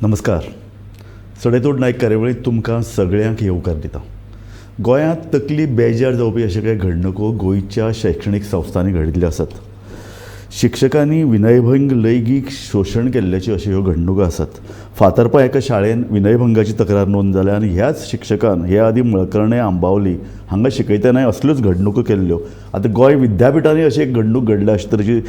नमस्कार. सडेतोड नायक कार्यावळीत तुमकां सगळ्यांक येवकार दिता. गोंयांत तकली बेजार जावपी अशे कांय घडणुको गोंयच्या शैक्षणीक संस्थांनी घडिल्ल्यो आसात. शिक्षकांनी विनयभंग लैंगीक शोशण केल्ल्याच्यो अश्यो ह्यो घडणुको आसात. फातर्पा एका शाळेन विनयभंगाची तक्रार नोंद जाल्या आनी ह्याच शिक्षकान हे आदी मळकर्णे आंबावली हांगा शिकयतना असल्योच घडणुको केल्ल्यो. आतां गोंय विद्यापिठांनी अशी एक घडणूक घडल्या अशे तरेची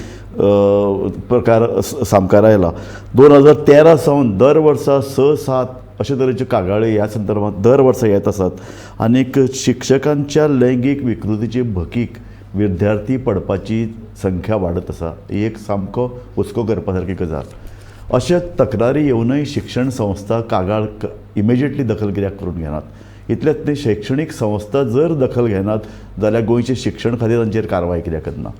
प्रकार सामकार आयला. 2013 सावन दर वर्सा 6-7 अशे तरेच्यो कागाळी ह्या संदर्भात दर वर्सा येत आसात. आनीक शिक्षकांच्या लैंगीक विकृतीचे भकीक विद्यार्थी पडपाची संख्या वाडत आसा. ही एक सामको हुस्को करपा सारकी गजाल. अशे तक्रारी येवनय शिक्षण संस्था कागाळ इमिजिएटली दखल कित्याक करून घेनात? इतलेंच न्ही, शैक्षणीक संस्था जर दखल घेनात जाल्यार गोंयचे शिक्षण खातें तांचेर कारवाय कित्याक करना?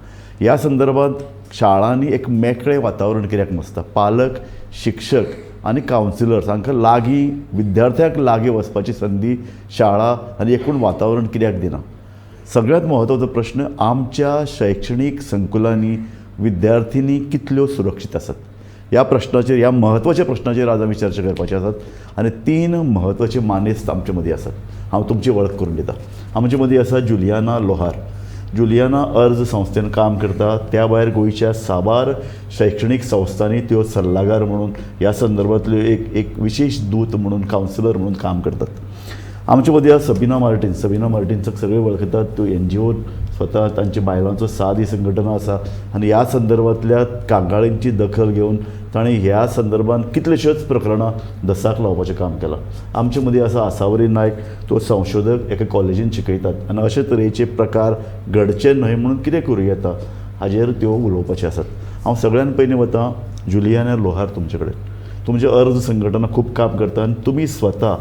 ह्या संदर्भात शाळांनी एक मेकळें वातावरण कित्याक नासता? पालक, शिक्षक आनी कावन्सिलर्स हांकां लागीं विद्यार्थ्यांक लागीं वचपाची संदी शाळा आनी एकूण वातावरण कित्याक दिना? सगळ्यांत म्हत्वाचो प्रश्न, आमच्या शैक्षणीक संकुलांनी विद्यार्थिनी कितल्यो सुरक्षीत आसात? ह्या प्रश्नाचेर, ह्या म्हत्वाच्या प्रश्नाचेर आज आमी चर्चा करपाचे आसात आनी 3 म्हत्वाचे मानेस्त आमचे मदीं आसात. हांव तुमची वळख करून दितां. आमचे मदीं आसा जुलियाना लोहार. जुलियाना अर्ज संस्थेन काम करता. त्या भायर गोंयच्या साबार शैक्षणीक संस्थांनी त्यो सल्लागार म्हणून ह्या संदर्भांतल्यो एक विशेष दूत म्हणून, कावन्सिलर म्हणून काम करतात. आमचे मदीं आसा सबिना मार्टिन. सबिना मार्टिनसाक सगळे वळखतात. त्यो NGO स्वता तांच्या बायलांचो साद ही संघटना आसा आनी ह्या संदर्भांतल्या कागाळींची दखल घेवन ताणें ह्या संदर्भांत कितल्योश्योच प्रकरणां दसाक लावपाचें काम केलां. आमचे मदीं आसा आसावरी नायक. तो संशोधक एका कॉलेजीन शिकयतात आनी अशे तरेचे प्रकार घडचे न्हय म्हणून कितें करूं येता हाजेर त्यो उलोवपाचे आसात. हांव सगळ्यान पयलीं वतां जुलियाना लोहार तुमचे कडेन. तुमचे अर्ज संघटना खूब काम करता आनी तुमी स्वता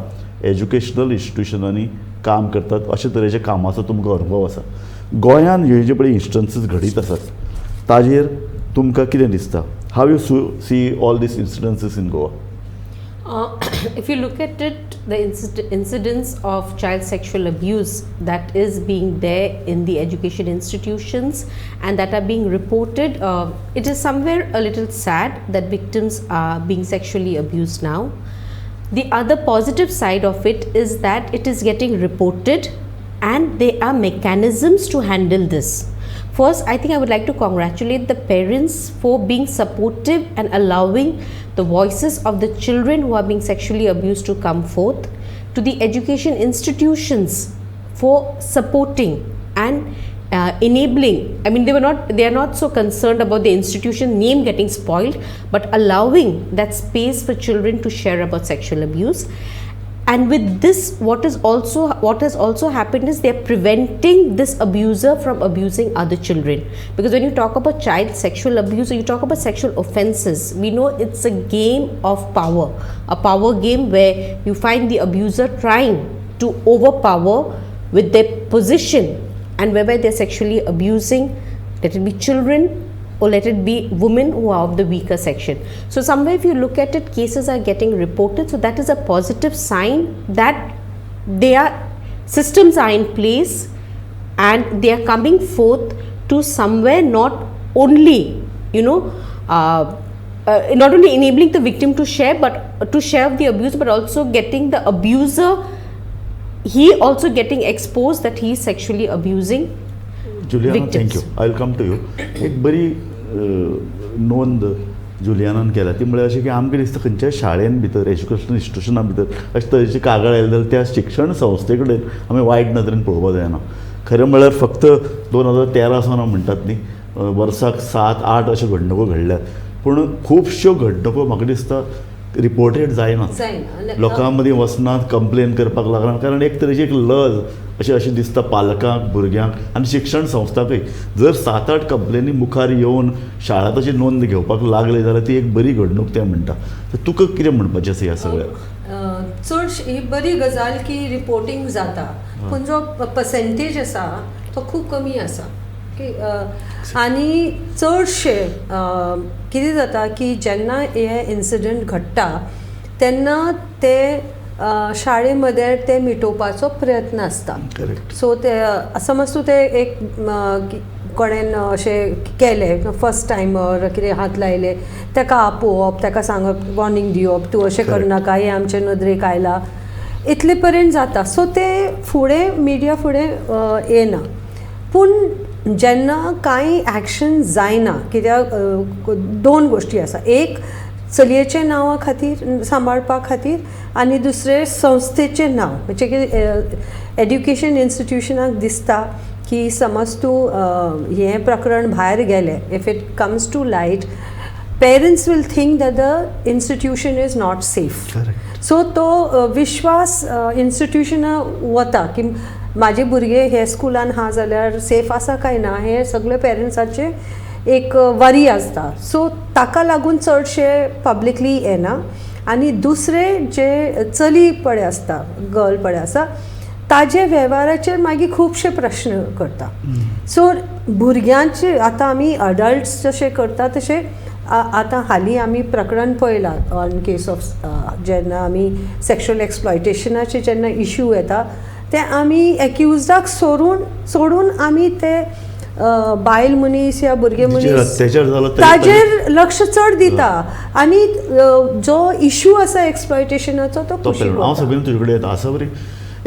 एज्युकेशनल इन्स्टिट्युशनांनी काम करतात. अशे तरेच्या कामाचो तुमकां अनुभव आसा. गोंयांत हे जे पळय इन्स्टन्सीस घडीत आसात ताजेर तुमकां कितें दिसता? How you see all these incidences in Goa? If you look at it, the incidence of child sexual abuse that is being there in the education institutions and that are being reported, it is somewhere a little sad that victims are being sexually abused now. The other positive side of it is that it is getting reported and there are mechanisms to handle this. First, I think I would like to congratulate the parents for being supportive and allowing the voices of the children who are being sexually abused to come forth, to the education institutions for supporting and enabling. I mean, they are not so concerned about the institution name getting spoiled, but allowing that space for children to share about sexual abuse. And with this, what has also happened is they are preventing this abuser from abusing other children. Because when you talk about child sexual abuse, or you talk about sexual offenses, we know it's a game of power, a power game where you find the abuser trying to overpower with their position, and whereby they're sexually abusing, let it be children or let it be women who are of the weaker section. So somewhere if you look at it, cases are getting reported. So that is a positive sign that systems are in place and they are coming forth to somewhere not only, not only enabling the victim to share, but to share of the abuse, but also getting the abuser, he also getting exposed that he is sexually abusing Juliana, victims. Thank you. I will come to you. एक बरी नोंद जुलियानान केल्या ती म्हळ्यार अशें की आमकां दिसता खंयच्याय शाळेन भितर, एज्युकेशनल इन्स्टिट्युशना भितर अशे तरेची कागाळ आयले जाल्यार त्या शिक्षण संस्थे कडेन आमी वायट नदरेन पळोवपाक जायना. खरें म्हळ्यार फक्त 2013 सावन हांव म्हणटात न्ही, वर्साक 7-8 अश्यो घडणुको घडल्यात. पूण खुबश्यो घडणुको म्हाका दिसता रिपोर्टेड जायनात. लोकां मदीं वचनात, कंप्लेन करपाक लागनात. कारण एक तरेची एक लज अशें दिसता पालकांक, भुरग्यांक आनी शिक्षण संस्थाकय. जर 7-8 कंप्लेनी मुखार येवन शाळा तशी नोंद घेवपाक लागले जाल्यार ती एक बरी घडणूक तें म्हणटा. तर तुका कितें म्हणपाचें आसा ह्या सगळ्याक? चडशी ही बरी गजाल की रिपोर्टींग जाता, पूण जो पर्सेंटेज आसा तो खूब कमी आसा. आनी चडशे कितें जाता की जेन्ना हे इन्सिडंट घडटा तेन्ना ते शाळे मध्ये ते मिटोवपाचो प्रयत्न आसता. सो ते समज तूं ते एक कोणेन अशें केलें फर्स्ट टायमर कितें हात लायले ताका आपोवप ताका सांगप वॉर्निंग दिवप तूं अशें करनाका हें आमचे नदरेक आयला इतले पर्यंत जाता सो ते फुडें मिडिया फुडें येना पूण जेन्ना कांय एक्शन जायना कित्याक दोन गोश्टी आसा एक चलयेच्या नांवा खातीर सांबाळपा खातीर आनी दुसरें संस्थेचें नांव म्हणजे की एड्युकेशन इन्स्टिट्युशनाक दिसता की समज तूं हें प्रकरण भायर गेलें if it comes to light parents will think that the institution is not safe so तो विश्वास इन्स्टिट्युशना वता की म्हाजे भुरगे हे स्कुलान हा जाल्यार सेफ आसा काय ना हे सगळे पेरंट्साचे एक वरी आसता सो ताका लागून चडशे पब्लिकली येना आनी दुसरे जे चली पळय आसता गर्ल पळय आसा ताजे वेव्हाराचेर मागीर खुबशे प्रश्न करता सो भुरग्यांचे आतां आमी अडल्ट्स जशे करता तशे आतां हालीं आमी प्रकरण पळयलां ऑन केस ऑफ जेन्ना आमी सेक्शुअल एक्सप्लॉयटेशनाचे जेन्ना इश्यू येता ते आमी एक्युज्डाक सोडून आमी ते बायल मनीस या भुरगे मनीस ताजेर लक्ष चड दिता आनी जो इश्यू आसा एक्सप्लॉयटेशनाचो तो हांव सगळें तुजे कडेन येता आसा बरी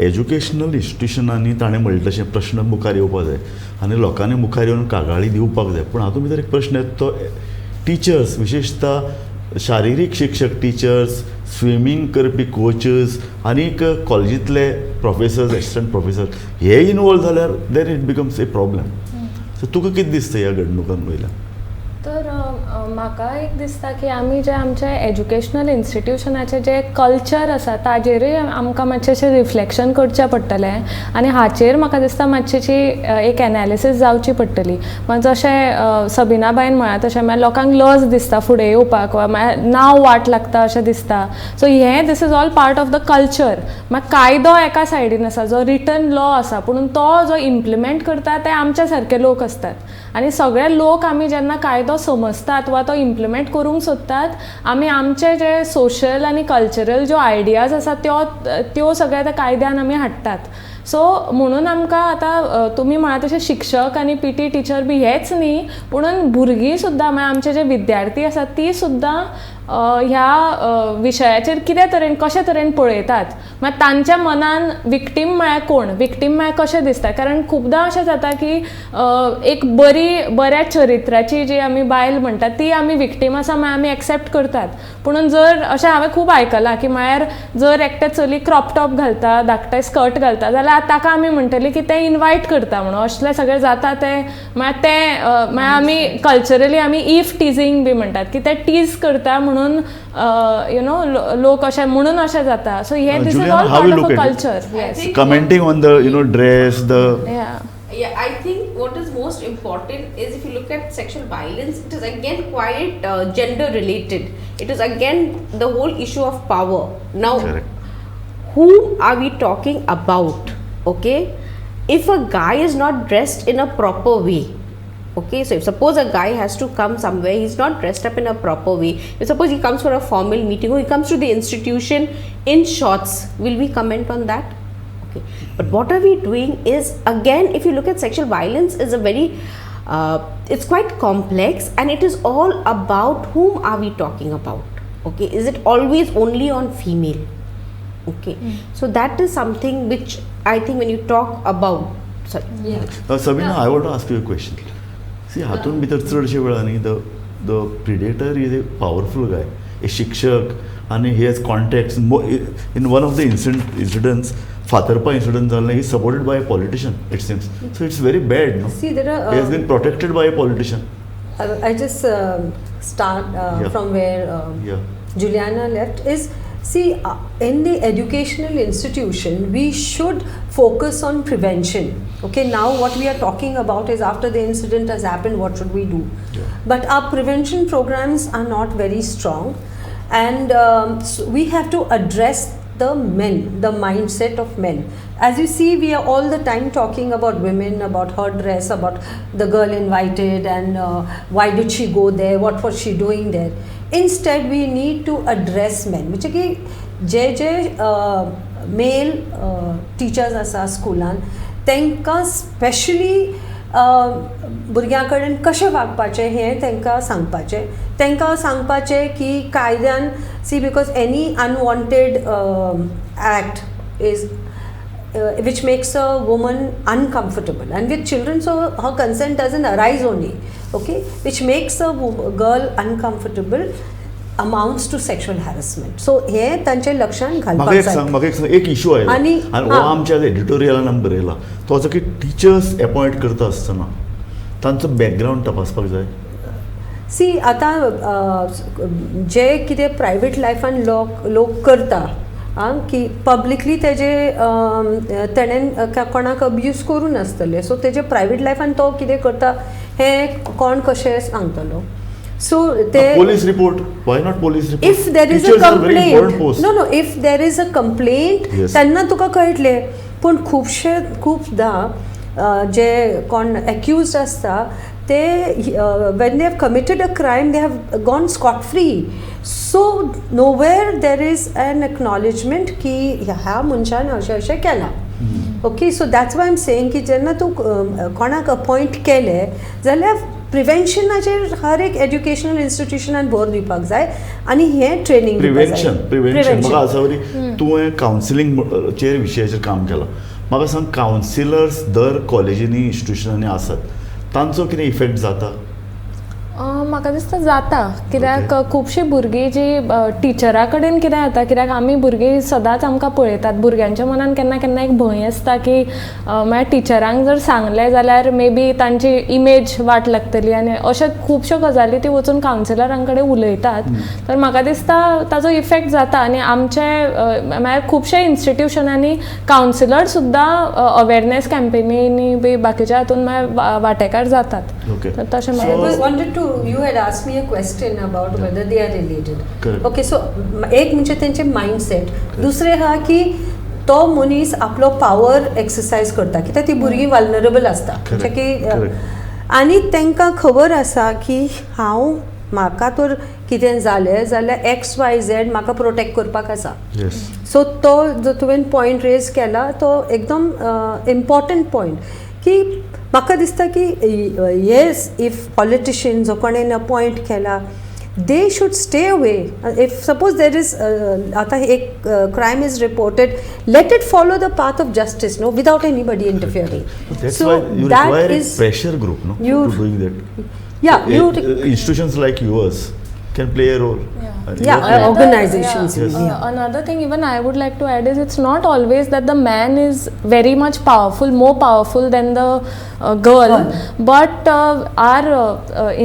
एज्युकेशनल इन्स्टिट्युशनांनी ताणें म्हणलें तशें प्रश्न मुखार येवपाक जाय आनी लोकांनी मुखार येवन कागाळी दिवपाक जाय पूण हातूंत भितर एक प्रश्न येता तो टिचर्स विशेषतः शारिरीक शिक्षक टिचर्स स्विमींग करपी कोचेस आनीक कॉलेजींतले प्रोफेसर्स एसिस्टंट प्रोफेसर हे इनवॉल्व जाल्यार then it becomes a problem so तुका कितें दिसता ह्या घडणुकां वयल्यान तर म्हाका एक दिसता की आमी जे आमचे एज्युकेशनल इन्स्टिट्युशनाचे जे कल्चर आसा ताजेरूय आमकां मातशें रिफ्लेक्शन करचें पडटलें आनी हाचेर म्हाका दिसता मातशीशी एक एनालिसीस जावची पडटली जशें सबिना बायन म्हळ्या तशें मागीर लोकांक लज दिसता फुडें येवपाक वा नांव वाट लागता अशें दिसता सो हें this is all part of the culture मागीर कायदो एका सायडीन आसा जो रिटन लॉ आसा पूण तो जो इम्प्लिमेंट करता ते आमच्या सारके लोक असतात आनी सगळे लोक आमी जेन्ना कायदो समजतात वा तो इम्प्लिमेंट करूंक सोदतात आमी आमचे जे सोशल आनी कल्चरल ज्यो आयडियाज आसा त्यो सगळ्या त्या कायद्यान आमी हाडटात सो म्हणून आमकां आतां तुमी म्हळ्या तशें शिक्षक आनी पीटी टिचर बी हेच न्ही पुणून भुरगीं सुद्दां मागीर आमचे जे विद्यार्थी आसात ती सुद्दां ह्या विशयाचेर कितें तरेन कशे तरेन पळयतात मागीर तांच्या मनान विक्टीम म्हळ्यार कोण विक्टीम म्हळ्यार कशें दिसता कारण खुबदां अशें जाता की एक बऱ्या चरित्राची जी आमी बायल म्हणटात ती आमी विक्टीम आसा म्हळ्यार आमी एक्सेप्ट करतात पुणून जर अशें हांवें खूब आयकलां की म्हळ्यार जर एकटे चली क्रॉप टॉप घालता धाकटे स्कर्ट घालता जाल्यार ताका आमी म्हणटली की ते इनवायट करता म्हणून असलें सगळें जाता ते म्हळ्यार आमी कल्चरली आमी इफ टिजींग बी म्हणटात की ते टीज करता म्हणून यू नो लोक अशें म्हणून अशें जाता सो हे this is all part of a culture yes commenting on the dress the Yeah, I think what is most important is if you look at sexual violence, it is again quite gender related. It is again the whole issue of power. Now, whom are we talking about? Okay, if a guy is not dressed in a proper way, okay, so if suppose a guy has to come somewhere, he's not dressed up in a proper way. If suppose he comes for a formal meeting or he comes to the institution in shorts, will we comment on that? Okay. But what are we doing is, again, if you look at sexual violence is a very it's quite complex and it is all about whom are we talking about. Okay, is it always only on female? Okay, so that is something which I think when you talk about Sabina, I want to ask you a question. See, हातून भितर चडशे वेळांनी the predator is a powerful guy, a शिक्षक and he has contacts. In one of the incidents, Fatarpa incident, he is supported by a politician, it seems. So it's very bad, no? See, there are, he has been protected by a politician. I just start from where Juliana left is, see, in the educational institution, we should focus on prevention. Okay, now what we are talking about is after the incident has happened, what should we do? Yeah. But our prevention programs are not very strong. And so we have to address the men, the mindset of men. As you see, we are all the time talking about women, about her dress, about the girl invited and why did she go there, what was she doing there. Instead, we need to address men. Which is male teachers asa schoolan, tenka specially भुरग्यां कडेन कशें वागपाचें हें तांकां सांगपाचें की कायद्यान see because any unwanted act is which makes a woman uncomfortable, and with children so her consent doesn't arise only, okay, which makes a girl uncomfortable amounts to sexual harassment. So हे तांचे लक्षान म्हाका एक सांग एक issue आयला आनी हो आमच्या एडिटोरियलान बरयला तो असो की टिचर्स अपॉइंट करता आसतना तांचो बॅकग्रावंड तपासपाक जाय. सी आतां जे कितें प्रायवेट लायफान लोक करता की पब्लिकली तेणेन कोणाक अब्यूज करून आसतले, सो तेजे प्रायवेट लायफान तो कितें करता हें कोण कशें सांगतलो. So police report, why not police report? If there is Teachers a are very important complaint, post. no, if there is a complaint, तेन्ना तुका कळटले. पूण खूबदां जे कोण एक्यूज्ड आसता ते when they have committed a crime they have gone scot free. So nowhere there is an acknowledgement की ह्या मनशान अशें केलां. Okay, so that's why I am saying की जेन्ना तूं कोणाक अपॉयंट केलें जाल्यार प्रिवेंशनाचेर हर एक एज्युकेशनल इन्स्टिट्यूशनान भर दिवपाक जाय आनी हें ट्रेनिंग प्रिवेंशन म्हाका आसा वरी तुवें कावन्सिलींगचेर विशयाचेर काम केलां. म्हाका सांग कावन्सिलर्स दर कॉलेजींनी इन्स्टिट्यूशनांनी आसात तांचो कितें इफेक्ट जाता? म्हाका दिसता जाता, कित्याक खुबशीं भुरगीं जीं टिचरा कडेन कितें जाता, कित्याक आमी भुरगीं सदांच आमकां पळयतात भुरग्यांच्या मनान केन्ना केन्ना एक भंय आसता की म्हळ्यार टिचरांक जर सांगलें जाल्यार मे बी तांची इमेज वाट लागतली आनी अश्यो खुबश्यो गजाली ती वचून कावन्सिलरां कडेन उलयतात. तर म्हाका दिसता ताजो इफेक्ट जाता आनी आमचे म्हळ्यार खुबशा इन्स्टिट्यूशनांनी कावन्सिलर सुद्दां अवेरनेस कॅम्पेनींनी बी बाकीच्या हातून वांटेकार जातात. तर तशें म्हाका you had asked me a question about whether they are related. Correct. Okay, so एक म्हणजे तेंचे माइंडसेट, दुसरे हा की तो मनीस आपलो पावर एक्सरसाइज करता कित्याक ती भुरगीं वल्नरेबल आसता म्हणजे की आनी तांकां खबर आसा की म्हाका तर कितें जालें जाल्यार XYZ म्हाका प्रोटेक्ट करपाक आसा. सो तो जो तुवें पॉयंट रेज केला तो एकदम इम्पॉर्टंट पॉयंट की म्हाका दिसता की येस इफ पॉलिटिशियन्स जो कोणेन अपॉयंट केला they should stay away. If suppose there is आतां एक crime is reported, let it follow the path of justice no without anybody interfering. So that is pressure group no to doing that. Yeah, institutions like yours can play a role. Organizations. Another thing even I would like to add is it's not always that the man is very much powerful, more powerful than the girl, but our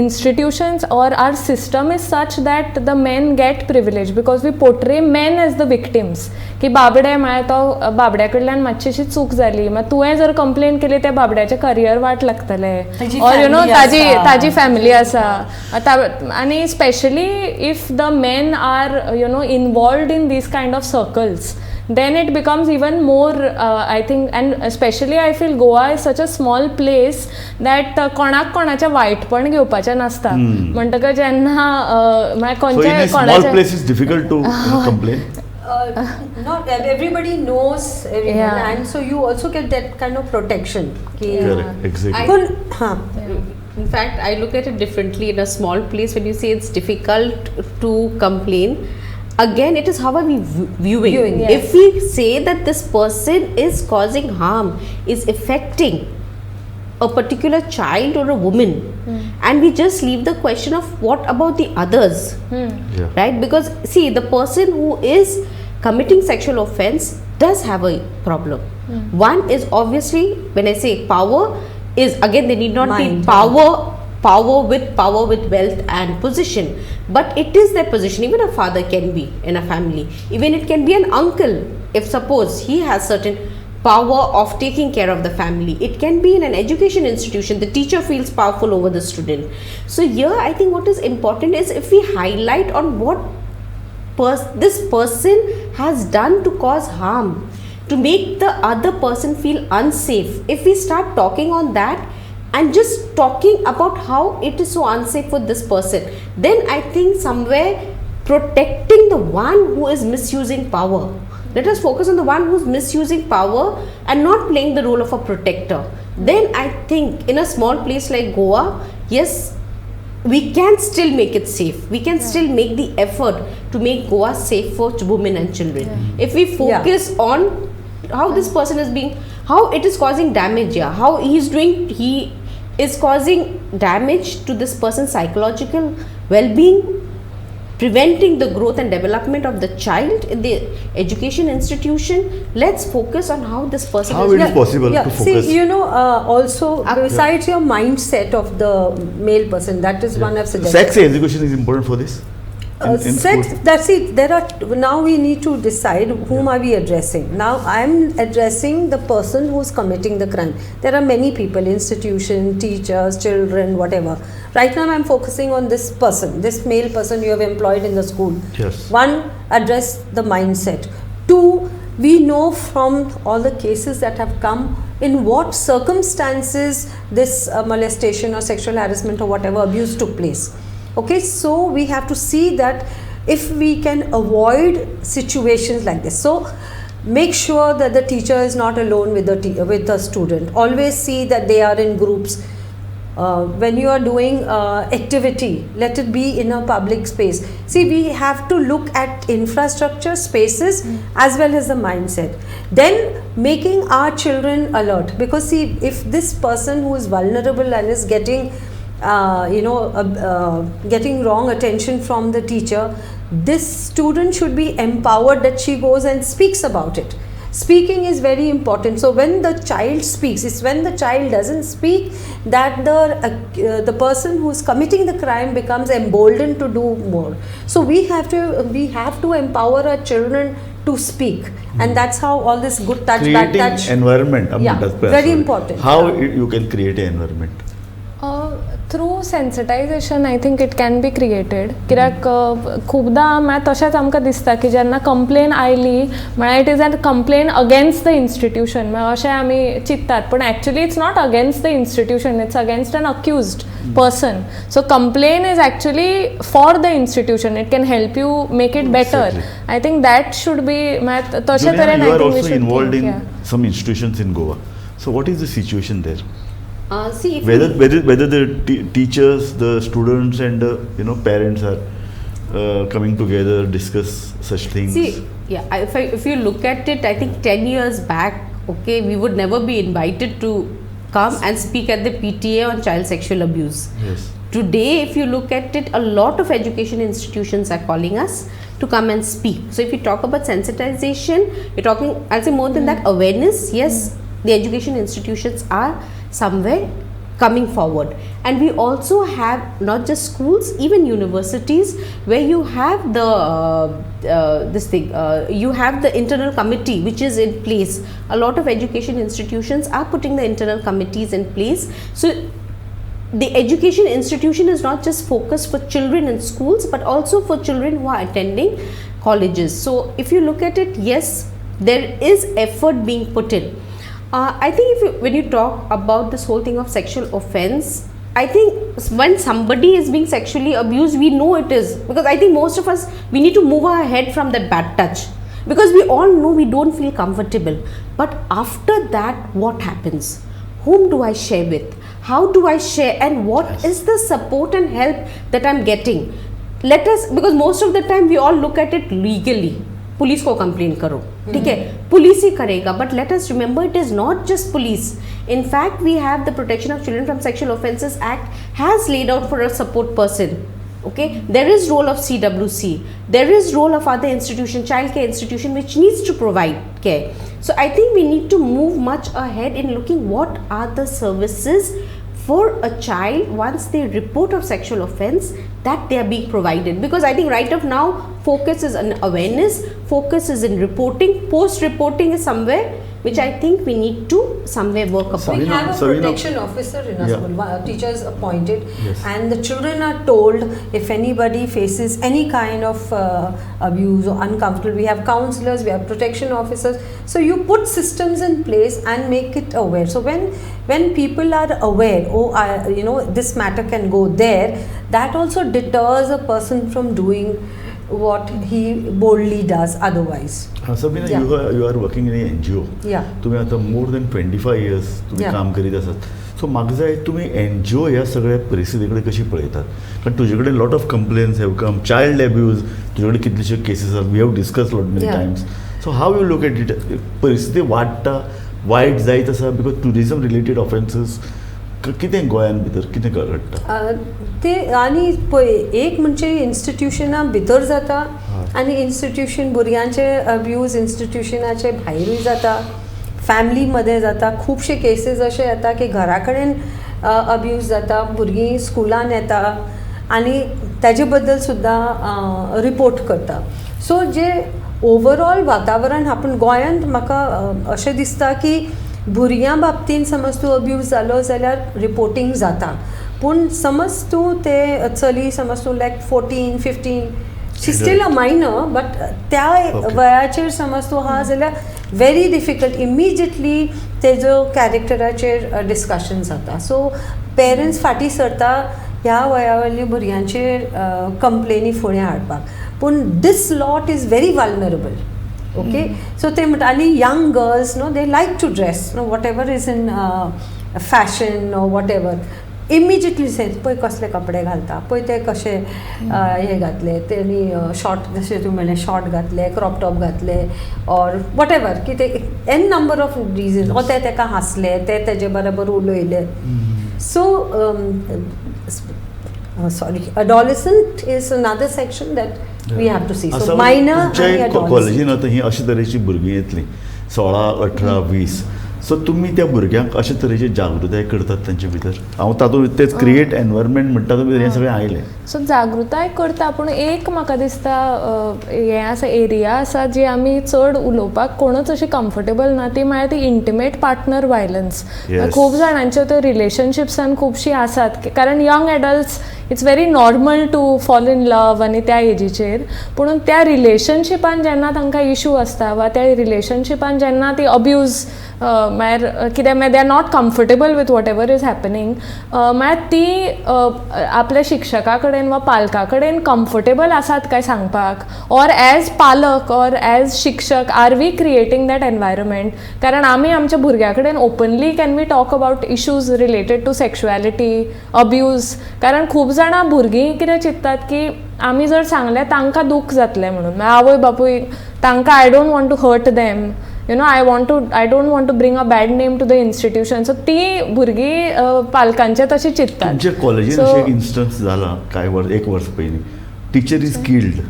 institutions or our system is such that the men get privilege because we portray men as the victims. की बाबडे म्हळ्यार तो बाबड्या कडल्यान मातशी अशी चूक जाली, मागीर तुवें जर कंप्लेन केली त्या बाबड्याचें करियर वाट लागतलें ऑर यू नो ताजी फॅमिली आसा. आनी specially if the men are you know involved in these kind of circles then it becomes even more I think, and especially I feel Goa is such a small place that कोणाक कोणाचें वायटपण घेवपाचें नासता. म्हणटकच जेन्ना म्हळ्यार खंयचें कोणाचें small place is difficult to complain. Not everybody knows everyone, and so you also get that kind of protection. Correct, exactly. In fact, I look at it differently. In a small place, when you say it's difficult to complain, again, it is how are we viewing. Yes. If we say that this person is causing harm, is affecting a particular child or a woman, and we just leave the question of what about the others, right? Because see, the person who is committing sexual offense does have a problem. One is obviously, when I say power, is again they need not be power with wealth and position, but it is their position. Even a father can be in a family, even it can be an uncle if suppose he has certain power of taking care of the family. It can be in an education institution, the teacher feels powerful over the student. So here I think what is important is if we highlight on what this person has done to cause harm, to make the other person feel unsafe. If we start talking on that and just talking about how it is so unsafe for this person, then I think somewhere protecting the one who is misusing power Let us focus on the one who's misusing power and not playing the role of a protector. Then I think in a small place like Goa, yes, we can still make it safe. We can still make the effort to make Goa safe for women and children. If we focus on how this person is being, how it is causing damage, how he is causing damage to this person's psychological well-being, preventing the growth and development of the child in the education institution. Let's focus on how this person How it is possible to focus. See, also besides your mindset of the male person, that is one I've suggested. Sex education is important for this. In Sex, school? that's it. Now we need to decide whom are we addressing. Now I'm addressing the person who's committing the crime. There are many people, institution, teachers, children, whatever. Right now I'm focusing on this person, this male person you have employed in the school. Yes. One, address the mindset. Two, we know from all the cases that have come in what circumstances this molestation or sexual harassment or whatever abuse took place. Okay, so we have to see that if we can avoid situations like this. So make sure that the teacher is not alone with the student. Always see that they are in groups. When you are doing activity, let it be in a public space. See, we have to look at infrastructure, spaces, as well as the mindset. Then making our children alert, because see, if this person who is vulnerable and is getting getting wrong attention from the teacher, this student should be empowered that she goes and speaks about it. Speaking is very important. So when the child speaks, it's when the child doesn't speak that the person who's committing the crime becomes emboldened to do more. So we have to empower our children to speak, and that's how all this good touch, bad touch. Creating environment. Very important. How you can create an environment? Through sensitization, I think it can be created. कित्याक खूबदां म्हळ्यार तशेंच आमकां दिसता की जेन्ना complain आयली म्हळ्यार it is a complain against the institution, म्हळ्यार अशें आमी चिंततात, पण actually it's not against the institution, it's against an accused person. So complaint is actually for the institution. It can help you make it better. Exactly. I think that should be तशे तरेन You I are think we also should involved think, in some institutions in Goa. So what is the situation there? See, if Whether the teachers, the students, and the parents are coming together, discuss such things. See, if you look at it, I think 10 years back, okay, we would never be invited to come and speak at the PTA on child sexual abuse. Yes. Today, if you look at it, a lot of education institutions are calling us to come and speak. So if you talk about sensitization, you're talking, I'll say more than that, awareness. Yes, the education institutions are somewhere coming forward, and we also have not just schools, even universities, where you have the you have the internal committee which is in place. A lot of education institutions are putting the internal committees in place. So the education institution is not just focused for children in schools, but also for children who are attending colleges. So if you look at it, yes, there is effort being put in. I think when you talk about this whole thing of sexual offense, I think when somebody is being sexually abused, we know it is, because I think most of us, we need to move our head from that bad touch, because we all know we don't feel comfortable. But after that, what happens? Whom do I share with? How do I share? And what is the support and help that I'm getting? Because most of the time we all look at it legally. Police को complain करो, ठीक है, police ही करेगा. But let us remember it is not just police. In fact, we have the Protection of Children from Sexual Offences Act has laid out for a support person. Okay, there is role of CWC, there is role of other institution, child care institution, which needs to provide care. So I think we need to move much ahead in looking what are the services for a child once they report of sexual offense that they are being provided. Because I think right of now focus is on awareness, focus is in reporting, post reporting is somewhere which I think we need to somewhere work upon. We have a protection officer in our school, teacher is appointed, and the children are told if anybody faces any kind of abuse or uncomfortable, we have counselors, we have protection officers. So you put systems in place and make it aware. So when people are aware, this matter can go there, that also deters a person from doing what he boldly does otherwise. Sabina, Yeah. You are working in NGO. Yeah. तुम्ही आता more than 25 years तुम्ही Yeah. काम करीत आसात. सो म्हाका जाय तुम्ही NGO ह्या सगळ्या परिस्थिती कडेन कशी पळयतात? कारण तुजे कडेन lot of complaints have come, child abuse, तुजे कडेन कितलेशे केसीस आसा, we have discuss lot many Yeah. Times. So how you look at it? परिस्थिती वाडटा, वायट जायत आसा बिकॉज टुरिजम रिलेटेड ऑफेन्सीस कितें गोंयान भितर कितें घडटा? ते आनी पळय, एक म्हणजे इन्स्टिट्युशना भितर जाता आनी इन्स्टिट्युशन भुरग्यांचे अब्यूज इन्स्टिट्युशनाचे भायरूय जाता, फॅमिलीमध्ये जाता. खुबशे केसीस अशे येता की घरा कडेन अब्यूज जाता, भुरगीं स्कुलान येता आनी ताजे बद्दल सुद्दां रिपोर्ट करता. सो जे ओवरऑल वातावरण आपण गोंयांत म्हाका अशें दिसता की भुरग्यां बाबतींत समज तूं अब्यूज जालो जाल्यार रिपोर्टींग जाता, पूण समज तूं ते चली समज तूं लायक 14-15, she steel a minor, but त्या वयाचेर समज तूं आहा जाल्यार व्हेरी डिफिकल्ट इमिजिएटली तेजो कॅरेक्टराचेर डिस्कशन जाता. सो पेरंट्स फाटीं सरता ह्या वया वयल्या भुरग्यांचेर कंप्लेनी फुडें हाडपाक. पूण these lot is very vulnerable. Okay, so ते म्हणटा आनी young girls no they like to dress no whatever is in fashion no whatever, immediately say पळय कसले कपडे घालता, पळय ते कशे हे घातले तेणी, शॉर्ट जशे तूं म्हणलें शॉर्ट घातले, क्रॉप टॉप घातले, ऑर वॉट एवर कितें एन नंबर ऑफ रिजन, ओ ते ताका हांसले, ते तेजे बरोबर उलयले. सो sorry, adolescent is another section that we have to see. So minor and adolescent. कॉलेजीन आतां ही अशे तरेची भुरगीं येतलीं 16, 18, 20. सो तुमी त्या भुरग्यांक अशे तरेची जागृताय करतात तांचे भितर? हांव तातूंत तेच क्रिएट एनवायरमेंट म्हणटा तुमी हें सगळें आयलें. सो जागृताय करता, पूण एक म्हाका दिसता हें आसा एरिया आसा जी आमी चड उलोवपाक कोणूच अशी कम्फर्टेबल ना, ती म्हळ्यार ती इंटिमेट पार्टनर वायलन्स. खूब जाणांच्यो त्यो रिलेशनशिप्सान खुबशीं आसात, कारण young adults it's very normal to fall in love आनी त्या एजीचेर, पूण त्या रिलेशनशिपान जेन्ना तांकां इशू आसता वा त्या रिलेशनशिपान जेन्ना ती अब्यूज म्हळ्यार कितें they are not comfortable with whatever is happening, म्हळ्यार ती आपल्या शिक्षका कडेन वा पालका कडेन कम्फर्टेबल आसात काय सांगपाक, ऑर एज पालक ऑर एज शिक्षक are we creating that environment? कारण आमी आमच्या भुरग्या कडेन openly can we talk about issues related to sexuality, abuse? कारण खूब जाणां भुरगीं कितें चिंततात की आमी जर सांगलें तांकां दूख जातलें म्हणून, आवय बापूय तांकां I don't want to hurt them, you know, I don't want to bring a bad name to the institution. So ती भुरगीं पालकांचे तशी चिंततात. तुमच्या कॉलेजीन अशें एक इन्स्टन्स जाला एक वर्स पयलीं, teacher is killed.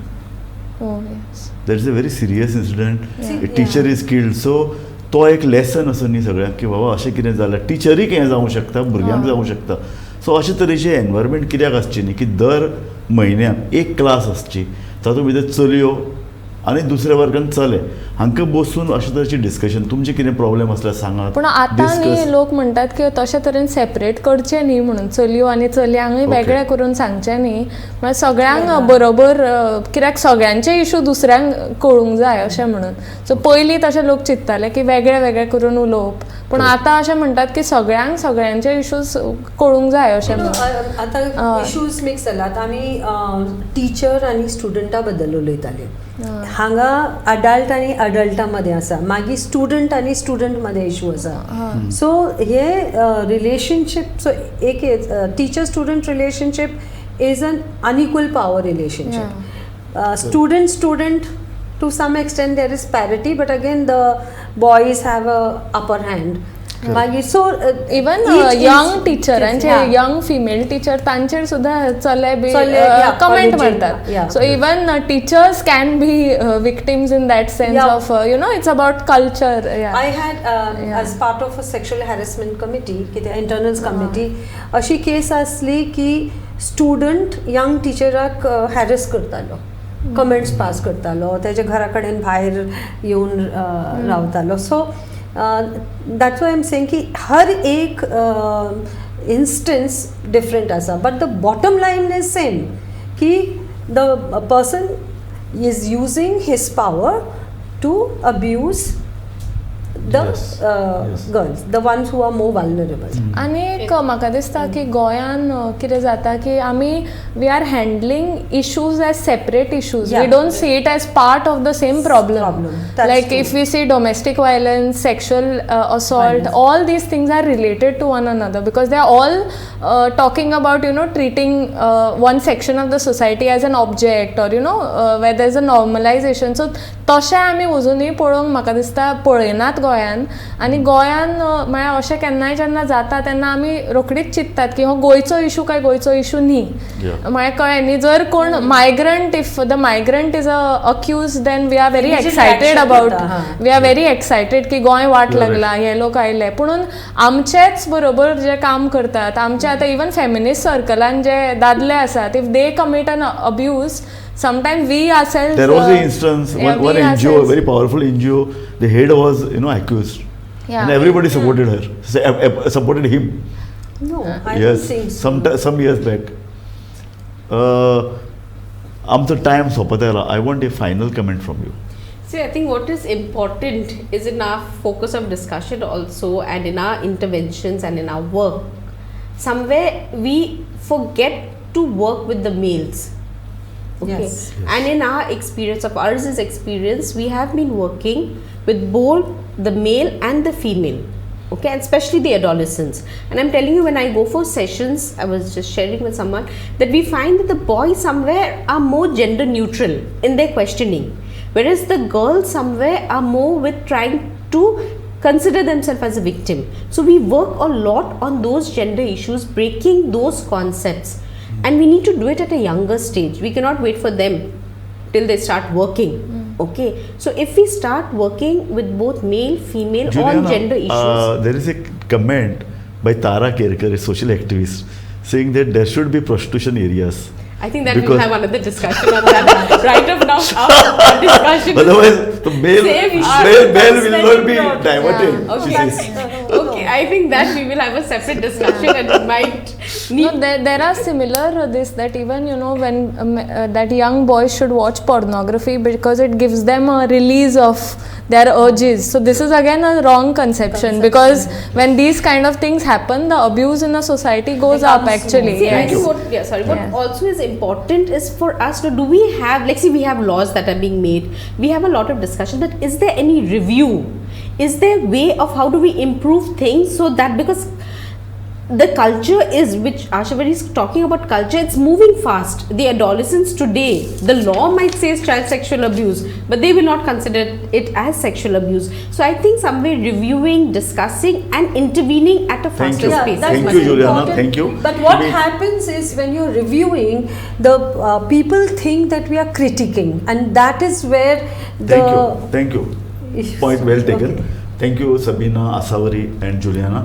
That is a very serious incident. Teacher is killed. So तो एक लेसन असो न्ही सगळ्यांक की बाबा अशें कितें जाल्यार टिचरीक हें जावंक शकता, भुरग्यांक जावंक शकता. सो अशे तरेचे एनवायरमेंट कित्याक आसची न्ही की दर म्हयन्याक एक क्लास आसची, तातूंत भितर चलयो आनी दुसऱ्या वर्गान चले, हांकां बसून अशे तरेची डिस्कशन, तुमचे कितें प्रॉब्लेम आसल्यार सांगात. पूण आतां न्ही लोक म्हणटात की तशे तरेन सेपरेट करचें न्ही म्हणून, चलयो आनी चलयांकूय वेगळें करून सांगचें न्ही, म्हळ्यार सगळ्यांक बरोबर, कित्याक सगळ्यांचे इशू दुसऱ्यांक कळूंक जाय अशें म्हणून. सो पयलीं तशे लोक चिंतताले की वेगळे वेगळे करून उलोवप, पूण आतां अशें म्हणटात की सगळ्यांक सगळ्यांचे इशूज कळूंक जाय अशें म्हणून. आतां इशूज मिक्स जाल्यात. आमी टिचर आनी स्टुडंटा बद्दल उलयताले, हांगा अडल्ट आनी अडल्टा मदें आसा, मागीर स्टुडंट आनी स्टुडंट मदें इशू आसा. सो हे रिलेशनशीप, सो एक teacher student relationship is an unequal power relationship. Student to some extent there is parity, but again the boys have a upper hand. So even young teacher and young female teacher तांचेर सुद्धा चले B comment मारतात. So even teachers can be victims in that sense of you know, it's about culture. I had as part of a sexual harassment committee, कितें internals committee, अशी case आसली की student young टिचराक harass करतालो, comments pass करतालो, तेजे घरा कडेन भायर येवन रावतालो. So that's why I am saying की हर एक इन्स्टन्स डिफरंट आसा, but the bottom line is same की the person is using his power to abuse the Yes. Girls, the ones who are more vulnerable. आनी एक म्हाका दिसता की गोंयान कितें जाता की आमी we are handling issues as separate issues. We Yeah. Don't see it as part of the same Problem. Problem. That's like true. If we see domestic violence, sexual assault, all these things are related to one another because they are all talking about treating one section of the society as an object or where there is a normalisation. So तशें आमी अजुनूय पळोवंक म्हाका दिसता पळयनात गोंयान. आनी गोंयान म्हळ्यार अशें केन्नाय जेन्ना जाता तेन्ना आमी रोखडीच चिंततात की हो गोंयचो इशू काय गोंयचो इशू न्ही. म्हळ्यार कळ्ळें न्ही, जर कोण migrant, if the migrant is accuse, then we are very excited about, we are very excited की गोंय वाट लागला, हे लोक आयले. पुणून आमचेच बरोबर जे काम करतात, आमचे आतां इवन फेमिनिस्ट सर्कलान जे दादले आसात, if they commit an abuse, sometimes we ourselves. There was an instance, one NGO, a very powerful NGO, the head was accused, and everybody supported her, supported him. No, I Yes, don't think so. some years back. आमचो time सोंपत आयला. I want a final comment from you. See, I think what is important is in our focus of discussion also, and in our interventions and in our work, somewhere we forget to work with the males. Okay. Yes. And in our experience, of ours is experience, we have been working with both the male and the female. Okay, and especially the adolescents. And I'm telling you, when I go for sessions, I was just sharing with someone that we find that the boys somewhere are more gender neutral in their questioning, whereas the girls somewhere are more with trying to consider themselves as a victim. So we work a lot on those gender issues, breaking those concepts. And we need to do it at a younger stage. We cannot wait for them till they start working. Okay, so if we start working with both male, female, Juliana, on gender issues. there is a comment by Tara Kerkar, a social activist, saying that there should be prostitution areas. I think that we'll because- have another discussion on that. Right of now, our discussion. Otherwise, the male Same will not be diverted. Okay. She says. Okay, I think that we will have a separate discussion and we might need. No, there are similar this that even when that young boys should watch pornography because it gives them a release of their urges. So this is again a wrong conception because when these kind of things happen, the abuse in the society goes up actually. See, I Yes. think what also is important is for us to do we have, like, see, we have laws that are being made, we have a lot of discussion, but is there any review? Is there a way of how do we improve things so that, because the culture is, which Ashavari is talking about culture, it's moving fast. The adolescents today, the law might say it's child sexual abuse, but they will not consider it as sexual abuse. So I think somewhere reviewing, discussing and intervening at a faster you. pace. that's Thank much you, Juliana. important. Thank you. But what happens is when you're reviewing, the people think that we are critiquing, and that is where the Thank you. Point well taken. Thank you, Sabina, Asawari and Juliana.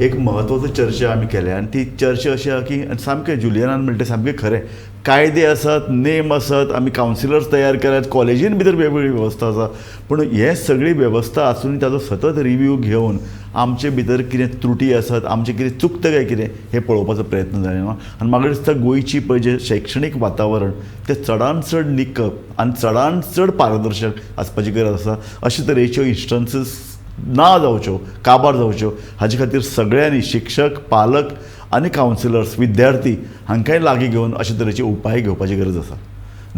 एक महत्वाची चर्चा आमी केल्या आनी ती चर्चा अशी आहा की सामकें जुलियनान म्हणटा सामकें खरें, कायदे आसात, नेम आसात, आमी कावन्सिलर्स तयार केल्यात, कॉलेजीन भितर वेगवेगळी वेवस्था आसा, पूण हे सगळी वेवस्था आसून ताजो सतत रिव्यू घेवन आमचे भितर कितें त्रुटी आसात, आमचें कितें चुकता काय कितें हें पळोवपाचो प्रयत्न जायना. आनी म्हाका दिसता गोंयची पळय जें शैक्षणीक वातावरण तें चडांत चड निकप आनी चडांत चड पारदर्शक आसपाची गरज आसा. अशे तरेच्यो इन्स्टन्सीस ना जावच्यो, काबार जावच्यो हाजे खातीर सगळ्यांनी शिक्षक, पालक आनी कावन्सिलर्स, विद्यार्थी हांकांय लागीं घेवन अशे तरेचे उपाय घेवपाची गरज आसा.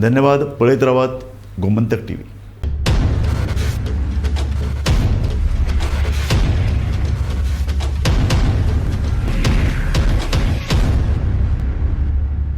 धन्यवाद. पळयत रावात गोमंतक TV.